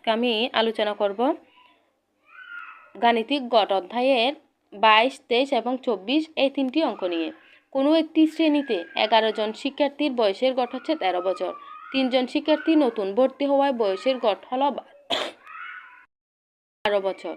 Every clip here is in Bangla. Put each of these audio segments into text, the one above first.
আজকে আমি আলোচনা করব গাণিতিক গট অধ্যায়ের 22, 23 এবং 24 এই তিনটি অঙ্ক নিয়ে। কোনো একটি শ্রেণীতে 11 জন শিক্ষার্থীর বয়সের গড় হচ্ছে 13 বছর। 3 জন শিক্ষার্থী নতুন ভর্তি হওয়ায় বয়সের গড় হলো 12 বছর।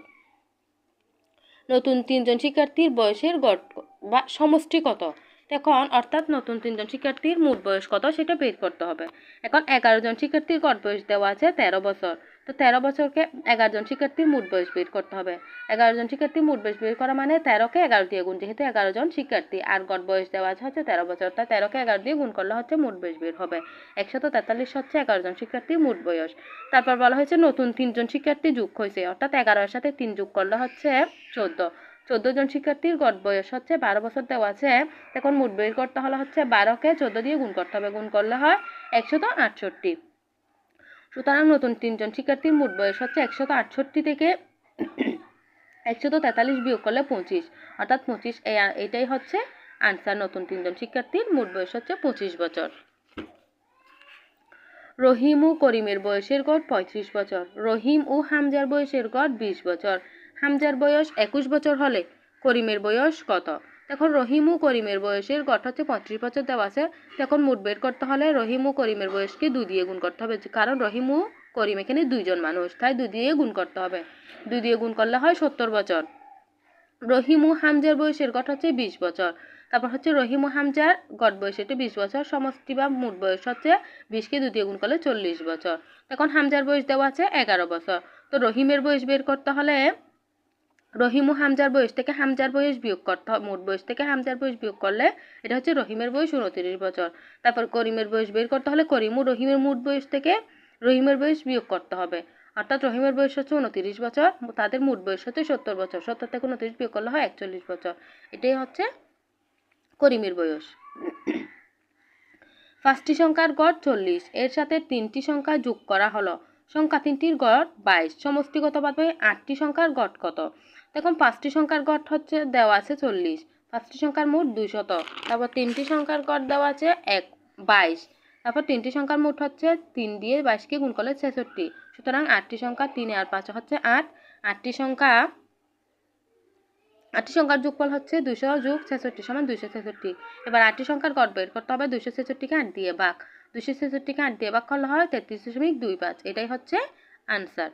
নতুন 3 জন শিক্ষার্থীর বয়সের গড় বা সমষ্টি কত? এখন অর্থাৎ নতুন 3 জন শিক্ষার্থীর মোট বয়স কত সেটা বের করতে হবে। এখন 11 জন শিক্ষার্থীর গড় বয়স দেওয়া আছে 13 বছর। তো 13 বছরকে 11 জন শিক্ষার্থীর মোট বয়স বের করতে হবে। 11 জন শিক্ষার্থীর মোট বয়স বের করা মানে 13কে 11 দিয়ে গুণ, যেহেতু 11 জন শিক্ষার্থী আর গড় বয়স দেওয়া আছে হচ্ছে 13 বছর, তাই 13কে 11 দিয়ে গুণ করলে হচ্ছে মোট বয়স বের হবে। 143 হচ্ছে 11 জন শিক্ষার্থীর মোট বয়স। তারপর বলা হয়েছে নতুন 3 জন শিক্ষার্থী যোগ হয়েছে, অর্থাৎ 11 এর সাথে 3 যোগ করলে হচ্ছে 14। 14 জন শিক্ষার্থীর গড় বয়স হচ্ছে 12 বছর দেওয়া আছে। এখন মোট বের করতে হলে হচ্ছে 12কে 14 দিয়ে গুণ করতে হবে, গুণ করলে হয় 168। সুতরাং নতুন 3 জন শিক্ষার্থীর মোট বয়স হচ্ছে 168 থেকে 143 বিয়োগ করলে 25, অর্থাৎ 25। এটাই হচ্ছে আনসার। নতুন 3 জন শিক্ষার্থীর মোট বয়স হচ্ছে 25 বছর। রহিম ও করিমের বয়সের গড় 35 বছর। রহিম ও হামজার বয়সের গড় 20 বছর। হামজার বয়স 21 বছর হলে করিমের বয়স কত? এখন রহিম ও করিমের বয়সের গড় হচ্ছে 35 বছর দেওয়া আছে। এখন মোট বের করতে হলে রহিম ও করিমের বয়সকে 2 দিয়ে গুণ করতে হবে, কারণ রহিম ও করিম এখানে দুইজন মানুষ, তাই 2 দিয়ে গুণ করতে হবে। 2 দিয়ে গুণ করলে হয় 70 বছর। রহিম ও হামজার বয়সের গড় হচ্ছে 20 বছর। তারপর হচ্ছে রহিম ও হামজার গড় বয়স এটা 20 বছর, সমষ্টি বা মোট বয়স হচ্ছে 20কে 2 দিয়ে গুণ করলে 40 বছর। এখন হামজার বয়স দেওয়া আছে 11 বছর। তো রহিমের বয়স বের করতে হলে রহিম ও হামজার বয়স থেকে হামজার বয়স বিয়োগ করতে হবে, মোট বয়স থেকে হামজার বয়স বিয়োগ করলে এটা হচ্ছে রহিমের বয়স 29 বছর। তারপর করিমের বয়স বের করতে হলে করিম ও রহিমের মোট বয়স থেকে রহিমের বয়স বিয়োগ করতে হবে, অর্থাৎ রহিমের বয়স হচ্ছে 29 বছর, তাদের মোট বয়স হচ্ছে 70 বছর। 70 থেকে 29 বিয়োগ করলে হয় 41 বছর। এটাই হচ্ছে করিমের বয়স। 5টি সংখ্যার গড় 40, এর সাথে 3টি সংখ্যা যোগ করা হলো, সংখ্যা 3টির গড় 22, সমষ্টি কত পাবে? 8টি সংখ্যার গড় কত? দেখুন 5টি সংখ্যার গড় হচ্ছে দেওয়া আছে 40, 5টি সংখ্যার মোট 200, তারপর 3টি সংখ্যার গড় দেওয়া আছে 22, তারপর 3টি সংখ্যার মোট হচ্ছে 3 দিয়ে 22কে গুণ করলে 66। সুতরাং 8টি সংখ্যা 3 আর 5 হচ্ছে 8। 8টি সংখ্যার যোগফল হচ্ছে 200 যোগ 66 সমান 266। এবার 8টি সংখ্যার গড় বের করতে হবে। 266কে 8 দিয়ে ভাগ, 266কে 8 দিয়ে ভাগ করলে হয় 33.25। এটাই হচ্ছে আনসার।